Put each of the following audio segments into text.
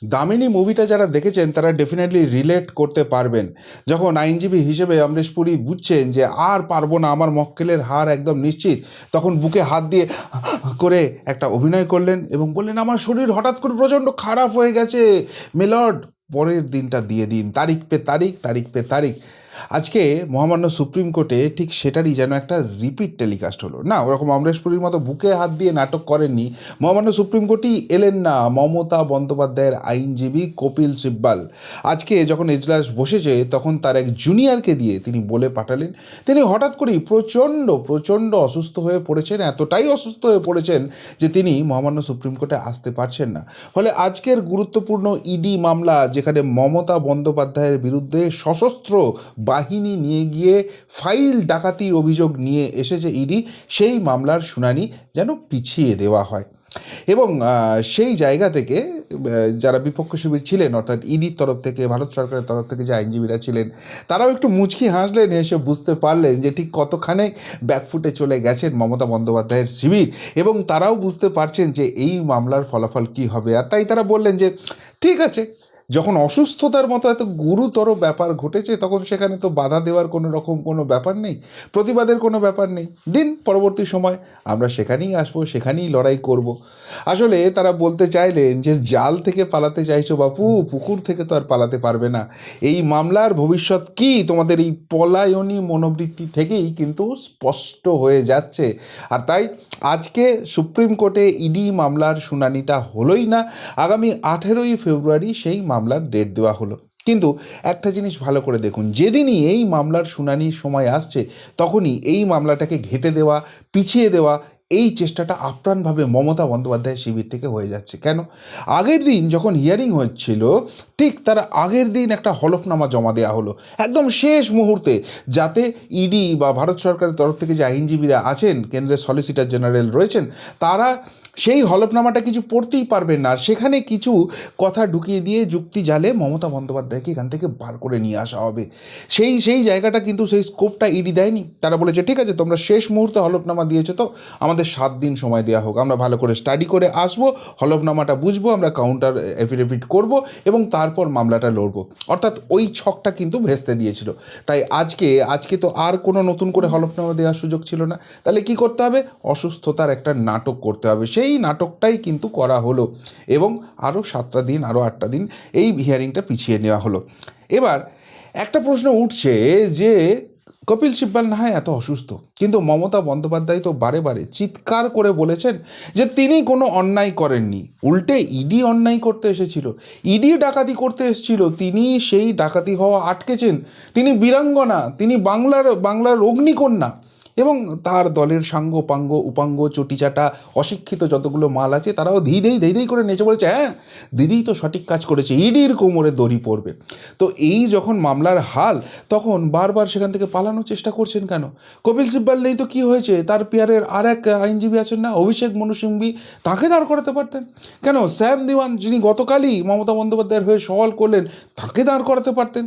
দামিনী মুভিটা যারা দেখেছেন তারা ডেফিনেটলি রিলেট করতে পারবেন। যখন আইনজীবী হিসেবে অমরেশ পুরী বুঝছেন যে আর পারবো না, আমার মক্কেলের হার একদম নিশ্চিত, তখন বুকে হাত দিয়ে করে একটা অভিনয় করলেন এবং বললেন আমার শরীর হঠাৎ করে প্রচণ্ড খারাপ হয়ে গেছে মেলর্ড, পরের দিনটা দিয়ে দিন, তারিখ পে তারিখ, তারিখ পে তারিখ। আজকে মহামান্য সুপ্রিম কোর্টে ঠিক সেটারই যেন একটা রিপিট টেলিকাস্ট হলো। না, ওরকম অমরেশ পুরীর মতো বুকে হাত দিয়ে নাটক করেননি। মহামান্য সুপ্রিম কোর্টই এলেন না, মমতা বন্দ্যোপাধ্যায়ের আইনজীবী কপিল সিব্বল। আজকে যখন এজলাস বসেছে তখন তার এক জুনিয়রকে দিয়ে তিনি বলে পাঠালেন তিনি হঠাৎ করেই প্রচণ্ড প্রচণ্ড অসুস্থ হয়ে পড়েছেন, এতটাই অসুস্থ হয়ে পড়েছেন যে তিনি মহামান্য সুপ্রিম কোর্টে আসতে পারছেন না। ফলে আজকের গুরুত্বপূর্ণ ইডি মামলা, যেখানে মমতা বন্দ্যোপাধ্যায়ের বিরুদ্ধে সশস্ত্র বাহিনী নিয়ে গিয়ে ফাইল ডাকাতির অভিযোগ নিয়ে এসেছে ইডি, সেই মামলার শুনানি যেন পিছিয়ে দেওয়া হয়। এবং সেই জায়গা থেকে যারা বিপক্ষ শিবির ছিলেন, অর্থাৎ ইডির তরফ থেকে, ভারত সরকারের তরফ থেকে যে আইনজীবীরা ছিলেন, তারাও একটু মুচকি হাসলেন, হেসে বুঝতে পারলেন যে ঠিক কতখানি ব্যাকফুটে চলে গেছেন মমতা বন্দ্যোপাধ্যায়ের শিবির, এবং তারাও বুঝতে পারছেন যে এই মামলার ফলাফল কী হবে। আর তাই তারা বললেন যে ঠিক আছে, যখন অসুস্থতার মতো এত গুরুতর ব্যাপার ঘটেছে তখন সেখানে তো বাধা দেওয়ার কোনো ব্যাপার নেই, প্রতিবাদের কোনো ব্যাপার নেই, দিন পরবর্তী সময় আমরা সেখানেই আসবো, সেখানেই লড়াই করব। আসলে তারা বলতে চাইলেন যে জাল থেকে পালাতে চাইছো বাপু, পুকুর থেকে তো আর পালাতে পারবে না। এই মামলার ভবিষ্যৎ কি তোমাদের এই পলায়নী মনোবৃত্তি থেকেই কিন্তু স্পষ্ট হয়ে যাচ্ছে। আর তাই আজকে সুপ্রিম কোর্টে ইডি মামলার শুনানিটা হলোই না, আগামী 18ই ফেব্রুয়ারি সেই মামলার ডেট দেওয়া হলো। কিন্তু একটা জিনিস ভালো করে দেখুন, যেদিনই এই মামলার শুনানির সময় আসছে তখনই এই মামলাটাকে ঘেঁটে দেওয়া, পিছিয়ে দেওয়া, এই চেষ্টাটা আপ্রাণভাবে মমতা বন্দ্যোপাধ্যায়ের শিবির থেকে হয়ে যাচ্ছে। কেন? আগের দিন যখন হিয়ারিং হচ্ছিল ঠিক তার আগের দিন একটা হলফনামা জমা দেওয়া হলো একদম শেষ মুহূর্তে, যাতে ইডি বা ভারত সরকারের তরফ থেকে যে আইনজীবীরা আছেন, কেন্দ্রের সলিসিটর জেনারেল রয়েছেন, তারা সেই হলফনামাটা কিছু পড়তেই পারবেন না, আর সেখানে কিছু কথা ঢুকিয়ে দিয়ে যুক্তি জালে মমতা বন্দ্যোপাধ্যায়কে এখান থেকে বার করে নিয়ে আসা হবে। সেই জায়গাটা কিন্তু, সেই স্কোপটা ইডি দেয়নি। তারা বলেছে ঠিক আছে, তোমরা শেষ মুহূর্তে হলফনামা দিয়েছো, তো আমাদের 7 দিন সময় দেওয়া হোক, আমরা ভালো করে স্টাডি করে আসবো, হলফনামাটা বুঝবো, আমরা কাউন্টার এফিডেভিট করব এবং তারপর মামলাটা লড়বো। অর্থাৎ ওই ছকটা কিন্তু ভেস্তে দিয়েছিল। তাই আজকে তো আর কোনো নতুন করে হলফনামা দেওয়ার সুযোগ ছিল না। তাহলে কি করতে হবে? অসুস্থতার একটা নাটক করতে হবে। সেই নাটকটাই কিন্তু করা হলো এবং আরও 7টা দিন, আরও 8টা দিন এই হিয়ারিংটা পিছিয়ে নেওয়া হলো। এবার একটা প্রশ্ন উঠছে যে কপিল সিব্বল না হয় এত অসুস্থ, কিন্তু মমতা বন্দ্যোপাধ্যায় তো বারে বারে চিৎকার করে বলেছেন যে তিনি কোনো অন্যায় করেননি, উল্টে ইডি অন্যায় করতে এসেছিল, ইডি ডাকাতি করতে এসেছিল, তিনি সেই ডাকাতি হওয়া আটকেছেন, তিনি বীরাঙ্গনা, তিনি বাংলার অগ্নিকন্যা, এবং তার দলের সাঙ্গ পাঙ্গ উপাঙ্গ চটিচাটা অশিক্ষিত যতগুলো মাল আছে তারাও ধেই করে নেচে বলছে হ্যাঁ দিদিই তো সঠিক কাজ করেছে, ইডির কোমরে দড়ি পড়বে। তো এই যখন মামলার হাল, তখন বারবার সেখান থেকে পালানোর চেষ্টা করছেন কেন? কপিল সিব্বল নেই তো কী হয়েছে, তার পেয়ারের আর এক আইনজীবী আছেন না, অভিষেক মনু সিংভি, তাকে দাঁড় করাতে পারতেন কেন? শ্যাম দিওয়ান, যিনি গতকালই মমতা বন্দ্যোপাধ্যায়ের হয়ে সওয়াল করলেন, তাকে দাঁড় করাতে পারতেন।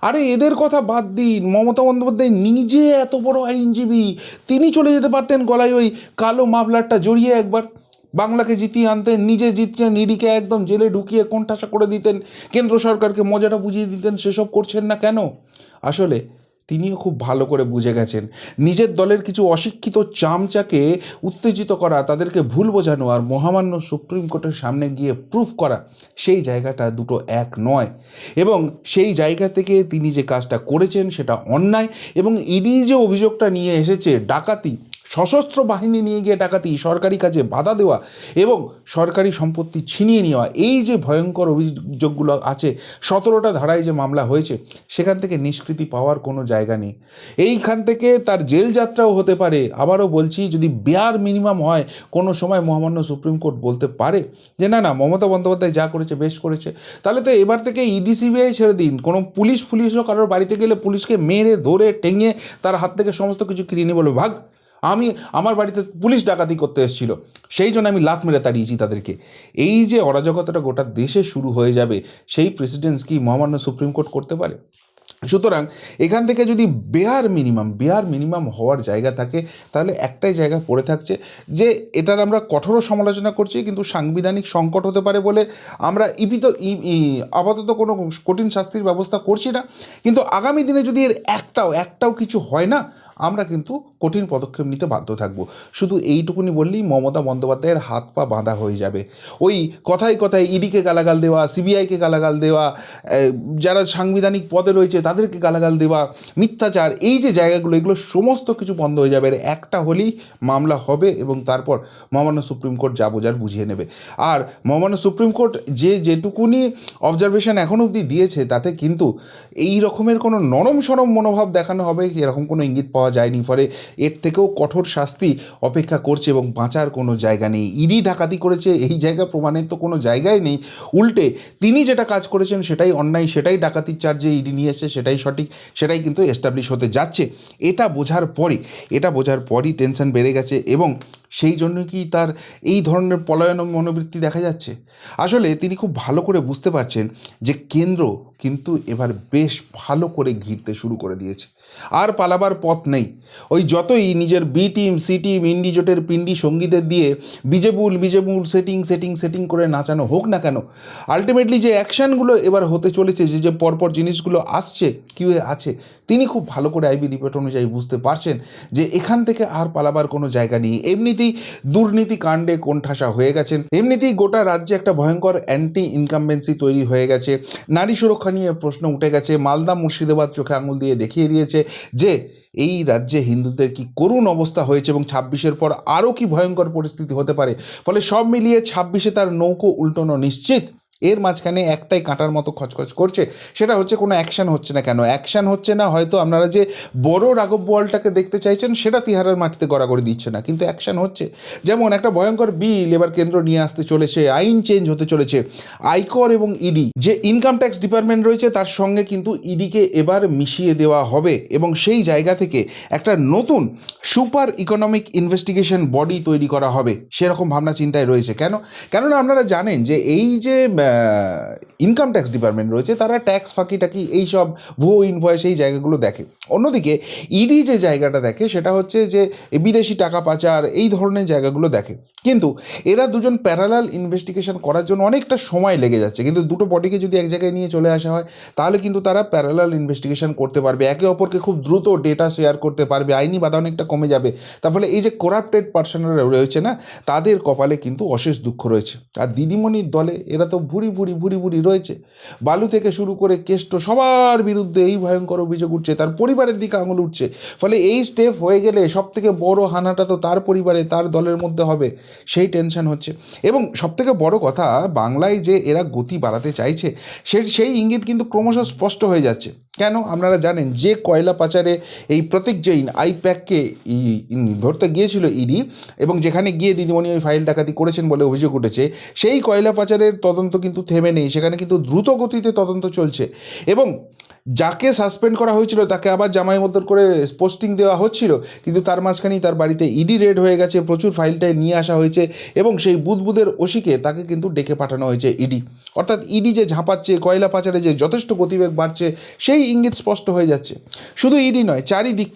আরে এদের কথা বাদ দিন, মমতা বন্দ্যোপাধ্যায় নিজে এত বড় আইনজীবী, তিনি চলে যেতে পারতেন গলায় ওই কালো মাফলারটা জড়িয়ে, একবার বাংলাকে জিতিয়ে আনতেন, নিজে জিতছেন, ইডিকে একদম জেলে ঢুকিয়ে কোণঠাসা করে দিতেন, কেন্দ্র সরকারকে মজাটা বুঝিয়ে দিতেন, সেসব করছেন না কেন? আসলে তিনিও খুব ভালো করে বুঝে গেছেন নিজের দলের কিছু অশিক্ষিত চামচাকে উত্তেজিত করা, তাদেরকে ভুল বোঝানো আর মহামান্য সুপ্রিম কোর্টের সামনে গিয়ে প্রুফ করা, সেই জায়গাটা দুটো এক নয়। এবং সেই জায়গা থেকে তিনি যে কাজটা করেছেন সেটা অন্যায়, এবং ইডি যে অভিযোগটা নিয়ে এসেছে ডাকাতি, সশস্ত্র বাহিনী নিয়ে গিয়ে ডাকাতি, সরকারি কাজে বাধা দেওয়া এবং সরকারি সম্পত্তি ছিনিয়ে নেওয়া, এই যে ভয়ঙ্কর অভিযোগগুলো আছে, 17টা ধারায় যে মামলা হয়েছে, সেখান থেকে নিষ্কৃতি পাওয়ার কোনো জায়গা নেই। এইখান থেকে তার জেল যাত্রাও হতে পারে। আবারও বলছি, যদি বেয়ার মিনিমাম হয়, কোনো সময় মহামান্য সুপ্রিম কোর্ট বলতে পারে যে না মমতা বন্দ্যোপাধ্যায় যা করেছে বেশ করেছে, তাহলে তো এবার থেকে ইডি সিবিআই ছেড়ে দিন, কোনো পুলিশও কারোর বাড়িতে গেলে পুলিশকে মেরে ধরে টেঙে তার হাত থেকে সমস্ত কিছু কিনে নিয়ে বলবে ভাগ, আমার বাড়িতে পুলিশ ডাকাতি করতে এসেছিল, সেই জন্য আমি লাত মেরে তাড়িয়েছি তাদেরকে। এই যে অরাজকতাটা গোটা দেশে শুরু হয়ে যাবে, সেই প্রেসিডেন্স কি মহামান্য সুপ্রিম কোর্ট করতে পারে? সুতরাং এখান থেকে যদি বেয়ার মিনিমাম হওয়ার জায়গা থাকে, তাহলে একটাই জায়গা পড়ে থাকছে যে এটার আমরা কঠোর সমালোচনা করছি, কিন্তু সাংবিধানিক সংকট হতে পারে বলে আমরা আপাতত কোনো কঠিন শাস্তির ব্যবস্থা করছি না। কিন্তু আগামী দিনে যদি এর একটাও কিছু হয় না, আমরা কিন্তু কঠিন পদক্ষেপ নিতে বাধ্য থাকব। শুধু এইটুকুনি বললেই মমতা বন্দ্যোপাধ্যায়ের হাত পা বাঁধা হয়ে যাবে। ওই কথায় কথায় ইডিকে গালাগাল দেওয়া, সিবিআইকে গালাগাল দেওয়া, যারা সাংবিধানিক পদে রয়েছে তাদেরকে গালাগাল দেওয়া, মিথ্যাচার, এই যে জায়গাগুলো, এগুলো সমস্ত কিছু বন্ধ হয়ে যাবে। একটা হলেই মামলা হবে এবং তারপর মহামান্য সুপ্রিম কোর্ট যা বোঝার বুঝিয়ে নেবে। আর মহামান্য সুপ্রিম কোর্ট যেটুকুনি অবজারভেশন এখন অবধি দিয়েছে, তাতে কিন্তু এই রকমের কোনো নরম সরম মনোভাব দেখানো হবে এরকম কোনো ইঙ্গিত পাওয়া যায়নি। ফলে এর থেকেও কঠোর শাস্তি অপেক্ষা করছে এবং বাঁচার কোনো জায়গা নেই। ইডি ডাকাতি করেছে এই জায়গা প্রমাণের তো কোনো জায়গায় নেই। উল্টে তিনি যেটা কাজ করেছেন সেটাই অন্যায়, সেটাই ডাকাতির চার্জে ইডি নিয়ে এসছে, সেটাই সঠিক, সেটাই কিন্তু এস্টাবলিশ হতে যাচ্ছে। এটা বোঝার পরই টেনশন বেড়ে গেছে এবং সেই জন্য কি তার এই ধরনের পলায়ন মনোবৃত্তি দেখা যাচ্ছে। আসলে তিনি খুব ভালো করে বুঝতে পারছেন যে কেন্দ্র কিন্তু এবার বেশ ভালো করে ঘিরতে শুরু করে দিয়েছে, আর পালাবার পথ নেই। ওই যতই নিজের বি টিম, সি টিম, ইন্ডি জোটের পিন্ডি সঙ্গীদের দিয়ে বিজেবুল সেটিং করে নাচানো হোক না কেন, আলটিমেটলি যে অ্যাকশানগুলো এবার হতে চলেছে, যে পরপর জিনিসগুলো আসছে কিউয়ে আছে, তিনি খুব ভালো করে আইবি রিপোর্ট অনুযায়ী বুঝতে পারছেন যে এখান থেকে আর পালাবার কোনো জায়গা নেই। এমনিতেই দুর্নীতি কাণ্ডে কোণঠাসা হয়ে গেছেন, এমনিতেই গোটা রাজ্যে একটা ভয়ঙ্কর অ্যান্টি ইনকামবেন্সি তৈরি হয়ে গেছে, নারী সুরক্ষা নিয়ে প্রশ্ন উঠে গেছে, মালদা মুর্শিদাবাদ চোখে আঙুল দিয়ে দেখিয়ে দিয়েছে যে এই রাজ্যে হিন্দুদের কি করুণ অবস্থা হয়েছে এবং 26-এর পর আরও কি ভয়ঙ্কর পরিস্থিতি হতে পারে। ফলে সব মিলিয়ে 26-এ তার নৌকো উল্টোনো নিশ্চিত। এর মাঝখানে একটাই কাঁটার মতো খচখচ করছে, সেটা হচ্ছে কোনো অ্যাকশান হচ্ছে না। কেন অ্যাকশান হচ্ছে না? হয়তো আপনারা যে বড় রাঘব বোয়ালটাকে দেখতে চাইছেন সেটা তিহারের মাটিতে গড়াগড়ি দিচ্ছে না, কিন্তু অ্যাকশান হচ্ছে। যেমন একটা ভয়ঙ্কর বিল এবার কেন্দ্র নিয়ে আসতে চলেছে, আইন চেঞ্জ হতে চলেছে। আয়কর এবং ইডি, যে ইনকাম ট্যাক্স ডিপার্টমেন্ট রয়েছে, তার সঙ্গে কিন্তু ইডিকে এবার মিশিয়ে দেওয়া হবে এবং সেই জায়গা থেকে একটা নতুন সুপার ইকোনমিক ইনভেস্টিগেশন বডি তৈরি করা হবে, সেরকম ভাবনা চিন্তায় রয়েছে। কেননা আপনারা জানেন যে এই যে ইনকাম ট্যাক্স ডিপার্টমেন্ট রয়েছে, তারা ট্যাক্স ফাঁকি এইসব ভুয়ো ইনভয়েস এই জায়গাগুলো দেখে। অন্যদিকে ইডি যে জায়গাটা দেখে সেটা হচ্ছে যে বিদেশি টাকা পাচার, এই ধরনের জায়গাগুলো দেখে। কিন্তু এরা দুজন প্যারালাল ইনভেস্টিগেশন করার জন্য অনেকটা সময় লেগে যাচ্ছে। কিন্তু দুটো বডিকে যদি এক জায়গায় নিয়ে চলে আসা হয়, তাহলে কিন্তু তারা প্যারালাল ইনভেস্টিগেশন করতে পারবে, একে অপরকে খুব দ্রুত ডেটা শেয়ার করতে পারবে, আইনি বাধা অনেকটা কমে যাবে। তার ফলে এই যে করাপ্টেড পার্সনরা রয়েছে না, তাদের কপালে কিন্তু অশেষ দুঃখ রয়েছে। আর দিদিমণির দলে এরা তো ভুরি রয়েছে। বালু থেকে শুরু করে কেষ্ট সবার বিরুদ্ধে এই ভয়ঙ্কর অভিযোগ উঠছে, তার পরিবারের দিকে আঙুল উঠছে। ফলে এই স্টেপ হয়ে গেলে সব থেকে বড় হানাটা তো তার পরিবারে, তার দলের মধ্যে হবে, সেই টেনশন হচ্ছে। এবং সবথেকে বড় কথা, বাংলায় যে এরা গতি বাড়াতে চাইছে সেই ইঙ্গিত কিন্তু ক্রমশ স্পষ্ট হয়ে যাচ্ছে। কেন? আপনারা জানেন যে কয়লা পাচারে এই প্রতীক জৈন আইপ্যাককে ধরতে গিয়েছিল ইডি, এবং যেখানে গিয়ে দিদিমণি ওই ফাইল ডাকাতি করেছেন বলে অভিযোগ উঠেছে, সেই কয়লা পাচারের তদন্ত কিন্তু থেমে নেই, সেখানে কিন্তু দ্রুত গতিতে তদন্ত চলছে। এবং যাকে সাসপেন্ড করা হয়েছিল তাকে আবার জামাইবদ্ধ করে পোস্টিং দেওয়া হচ্ছিল, কিন্তু তার মাঝখানেই তার বাড়িতে ইডি রেড হয়ে গেছে, প্রচুর ফাইলটাই নিয়ে আসা হয়েছে এবং সেই বুদবুদের ওসিকে তাকে কিন্তু ডেকে পাঠানো হয়েছে ইডি। অর্থাৎ ইডি যে ঝাঁপাচ্ছে, কয়লা পাচারে যে যথেষ্ট গতিবেগ বাড়ছে, সেই ইঙ্গিত স্পষ্ট হয়ে যাচ্ছে। শুধু ইডি নয়, চারিদিক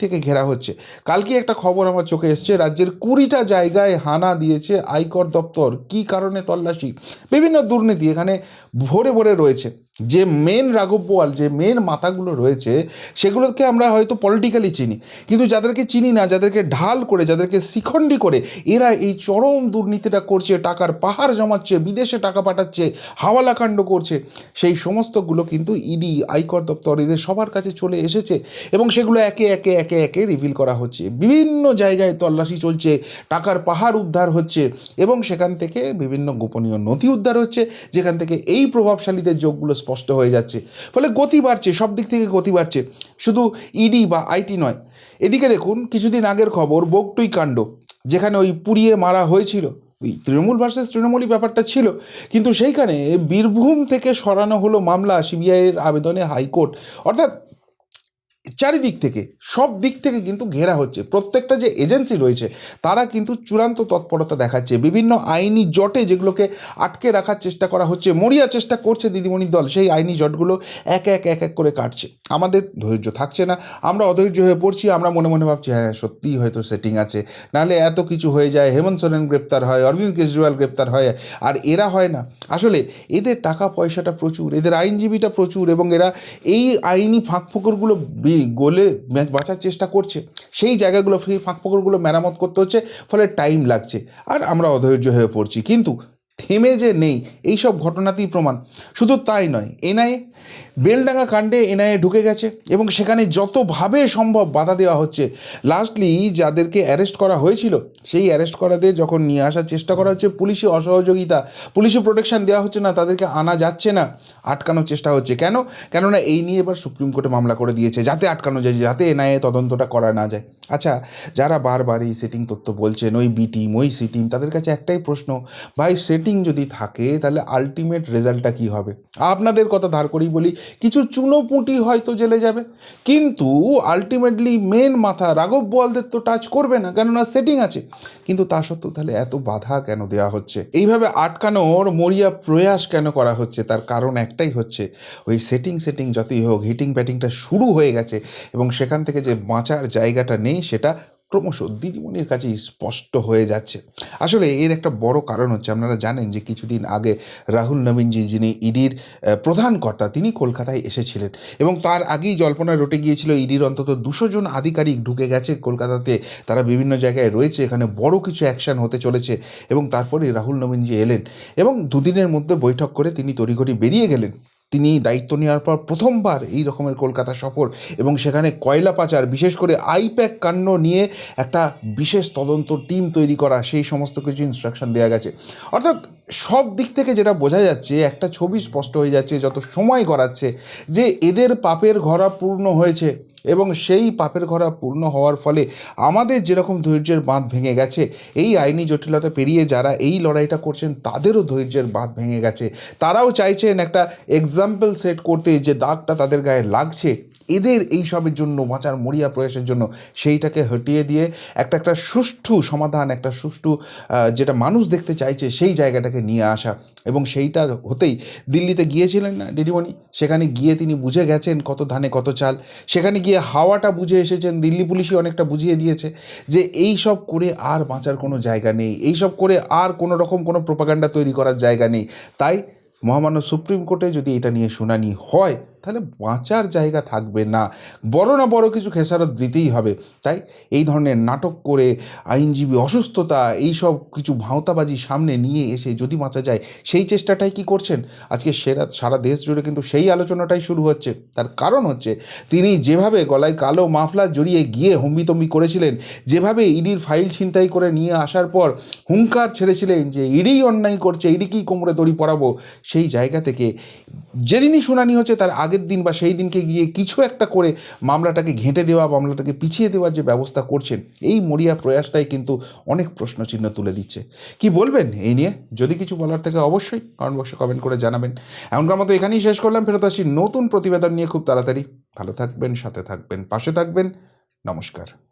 থেকে ঘেরা হচ্ছে। কালকে একটা খবর আমার চোখে এসছে, রাজ্যের 20টা জায়গায় হানা দিয়েছে আয়কর দপ্তর। কী কারণে তল্লাশি? বিভিন্ন দুর্নীতি এখানে ভরে রয়েছে। যে মেন রাঘব বোয়াল, যে মেন মাথাগুলো রয়েছে, সেগুলোকে আমরা হয়তো পলিটিক্যালি চিনি, কিন্তু যাদেরকে চিনি না, যাদেরকে ঢাল করে, যাদেরকে শিখণ্ডী করে এরা এই চরম দুর্নীতিটা করছে, টাকার পাহাড় জমাচ্ছে, বিদেশে টাকা পাঠাচ্ছে, হাওয়ালা কাণ্ড করছে, সেই সমস্তগুলো কিন্তু ইডি, আয়কর দপ্তর, এদের সবার কাছে চলে এসেছে এবং সেগুলো একে রিভিল করা হচ্ছে। বিভিন্ন জায়গায় তল্লাশি চলছে, টাকার পাহাড় উদ্ধার হচ্ছে এবং সেখান থেকে বিভিন্ন গোপনীয় নথি উদ্ধার হচ্ছে, যেখান থেকে এই প্রভাবশালীদের যোগগুলো স্পষ্ট হয়ে যাচ্ছে। ফলে গতি বাড়ছে, সব দিক থেকে গতি বাড়ছে, শুধু ইডি বা আইটি নয়। এদিকে দেখুন, কিছুদিন আগের খবর, বগটুই কাণ্ড, যেখানে ওই পুড়িয়ে মারা হয়েছিল, ওই তৃণমূল ভার্সেস তৃণমূলই ব্যাপারটা ছিল, কিন্তু সেইখানে বীরভূম থেকে সরানো হলো মামলা সিবিআইয়ের আবেদনে হাইকোর্ট। অর্থাৎ চারিদিক থেকে, সব দিক থেকে কিন্তু ঘেরা হচ্ছে। প্রত্যেকটা যে এজেন্সি রয়েছে তারা কিন্তু চূড়ান্ত তৎপরতা দেখাচ্ছে। বিভিন্ন আইনি জটে যেগুলোকে আটকে রাখার চেষ্টা করা হচ্ছে, মরিয়া চেষ্টা করছে দিদিমণির দল, সেই আইনি জটগুলো এক এক করে কাটছে। আমাদের ধৈর্য থাকছে না, আমরা অধৈর্য হয়ে পড়ছি। আমরা মনে মনে ভাবছি হ্যাঁ সত্যিই হয়তো সেটিং আছে, নাহলে এত কিছু হয়ে যায়, হেমন্ত সোরেন গ্রেপ্তার হয়, অরবিন্দ কেজরিওয়াল গ্রেপ্তার হয়, আর এরা হয় না। আসলে এদের টাকা পয়সাটা প্রচুর, এদের আইনজীবীটা প্রচুর, এবং এরা এই আইনি ফাঁকফোকরগুলো গলে বাঁচার চেষ্টা করছে। সেই জায়গাগুলো, সেই ফাঁকফোকরগুলো মেরামত করতে হচ্ছে, ফলে টাইম লাগছে, আর আমরা অধৈর্য হয়ে পড়ছি। কিন্তু থেমে যে নেই এইসব ঘটনাতেই প্রমাণ। শুধু তাই নয়, এনআইএ বেলডাঙ্গা কাণ্ডে এনআইএ ঢুকে গেছে এবং সেখানে যতভাবে সম্ভব বাধা দেওয়া হচ্ছে। লাস্টলি যাদেরকে অ্যারেস্ট করা হয়েছিল সেই অ্যারেস্ট করাদের যখন নিয়ে আসার চেষ্টা করা হচ্ছে, পুলিশি অসহযোগিতা, পুলিশি প্রোটেকশন দেওয়া হচ্ছে না, তাদেরকে আনা যাচ্ছে না, আটকানোর চেষ্টা হচ্ছে। কেননা এই নিয়ে এবার সুপ্রিম কোর্টে মামলা করে দিয়েছে, যাতে আটকানো যায়, যাতে এনআইএ তদন্তটা করা না যায়। আচ্ছা, যারা বারবার এই সেটিং তথ্য বলছেন, ওই বি টিম, ওই সি টিম, তাদের কাছে একটাই প্রশ্ন, ভাই সেটিং যদি থাকে তাহলে আলটিমেট রেজাল্টটা কী হবে? আপনাদের কথা ধার করেই বলি, কিছু চুনোপুঁটি হয়তো জেলে যাবে, কিন্তু আলটিমেটলি মেন মাথা রাঘব বোয়ালদের তো টাচ করবে না, কেননা সেটিং আছে। কিন্তু তা সত্ত্বেও তাহলে এত বাধা কেন দেওয়া হচ্ছে? এইভাবে আটকানোর মরিয়া প্রয়াস কেন করা হচ্ছে? তার কারণ একটাই হচ্ছে, ওই সেটিং যতই হোক, হিটিং ব্যাটিংটা শুরু হয়ে গেছে, এবং সেখান থেকে যে বাঁচার জায়গাটা নেই সেটা ক্রমশ দিদিমণির কাছেই স্পষ্ট হয়ে যাচ্ছে। আসলে এর একটা বড় কারণ হচ্ছে, আপনারা জানেন যে কিছুদিন আগে রাহুল নবীনজি, যিনি ইডির প্রধান কর্তা, তিনি কলকাতায় এসেছিলেন, এবং তার আগেই জল্পনা রটে গিয়েছিল ইডির অন্তত 200 জন আধিকারিক ঢুকে গেছে কলকাতাতে, তারা বিভিন্ন জায়গায় রয়েছে, এখানে বড় কিছু অ্যাকশন হতে চলেছে। এবং তারপরে রাহুল নবীনজি এলেন এবং দুদিনের মধ্যে বৈঠক করে তিনি তড়িঘড়ি বেরিয়ে গেলেন। তিনি দায়িত্ব নেওয়ার পর প্রথমবার এই রকমের কলকাতা সফর, এবং সেখানে কয়লা পাচার, বিশেষ করে আইপ্যাক কাণ্ড নিয়ে একটা বিশেষ তদন্ত টিম তৈরি করা, সেই সমস্ত কিছু ইনস্ট্রাকশন দেওয়া গেছে। অর্থাৎ সব দিক থেকে যেটা বোঝা যাচ্ছে, একটা ছবি স্পষ্ট হয়ে যাচ্ছে যত সময় গড়াচ্ছে, যে এদের পাপের ঘরা পূর্ণ হয়েছে, এবং সেই পাপের ঘরা পূর্ণ হওয়ার ফলে আমাদের যেরকম ধৈর্যের বাঁধ ভেঙে গেছে, এই আইনি জটিলতা পেরিয়ে যারা এই লড়াইটা করছেন তাদেরও ধৈর্যের বাঁধ ভেঙে গেছে। তারাও চাইছেন একটা এক্সাম্পল সেট করতে, যে দাগটা তাদের গায়ে লাগছে এদের এই সবের জন্য, বাঁচার মরিয়া প্রয়াসের জন্য, সেইটাকে হটিয়ে দিয়ে একটা সুষ্ঠু সমাধান, একটা সুষ্ঠু যেটা মানুষ দেখতে চাইছে সেই জায়গাটাকে নিয়ে আসা। এবং সেইটা হতেই দিল্লিতে গিয়েছিলেন না দিদিমণি, সেখানে গিয়ে তিনি বুঝে গেছেন কত ধানে কত চাল। সেখানে গিয়ে হাওয়াটা বুঝে এসেছেন, দিল্লি পুলিশই অনেকটা বুঝিয়ে দিয়েছে যে এই সব করে আর বাঁচার কোনো জায়গা নেই, এই সব করে আর কোনো রকম কোনো প্রোপাগান্ডা তৈরি করার জায়গা নেই। তাই মহামান্য সুপ্রিম কোর্টে যদি এটা নিয়ে শুনানি হয়, তাহলে বাঁচার জায়গা থাকবে না, বড় না বড় কিছু খেসারত দিতেই হবে। তাই এই ধরনের নাটক করে, আইনজীবী অসুস্থতা, এই সব কিছু ভাঁওতাবাজি সামনে নিয়ে এসে যদি বাঁচা যায়, সেই চেষ্টাটাই কি করছেন আজকে সারা দেশ জুড়ে কিন্তু সেই আলোচনাটাই শুরু হচ্ছে। তার কারণ হচ্ছে, তিনি যেভাবে গলায় কালো মাফলার জড়িয়ে গিয়ে হম্বিতম্বি করেছিলেন, যেভাবে ইডির ফাইল ছিনতাই করে নিয়ে আসার পর হুঙ্কার ছেড়েছিলেন যে ইডিই অন্যায় করছে, ইডিকেই কোমরে দড়ি পরাবো, সেই জায়গা থেকে যেদিনই শুনানি হচ্ছে তার আগের দিন বা সেই দিনকে গিয়ে কিছু একটা করে মামলাটাকে ঘেঁটে দেওয়া, মামলাটাকে পিছিয়ে দেওয়ার যে ব্যবস্থা করছেন, এই মরিয়া প্রয়াসটাই কিন্তু অনেক প্রশ্নচিহ্ন তুলে দিচ্ছে। কি বলবেন এই নিয়ে? যদি কিছু বলার থেকে অবশ্যই কমেন্ট বক্সে কমেন্ট করে জানাবেন। এমনকার মতো এখানেই শেষ করলাম, ফেরত আসি নতুন প্রতিবেদন নিয়ে খুব তাড়াতাড়ি। ভালো থাকবেন, সাথে থাকবেন, পাশে থাকবেন। নমস্কার।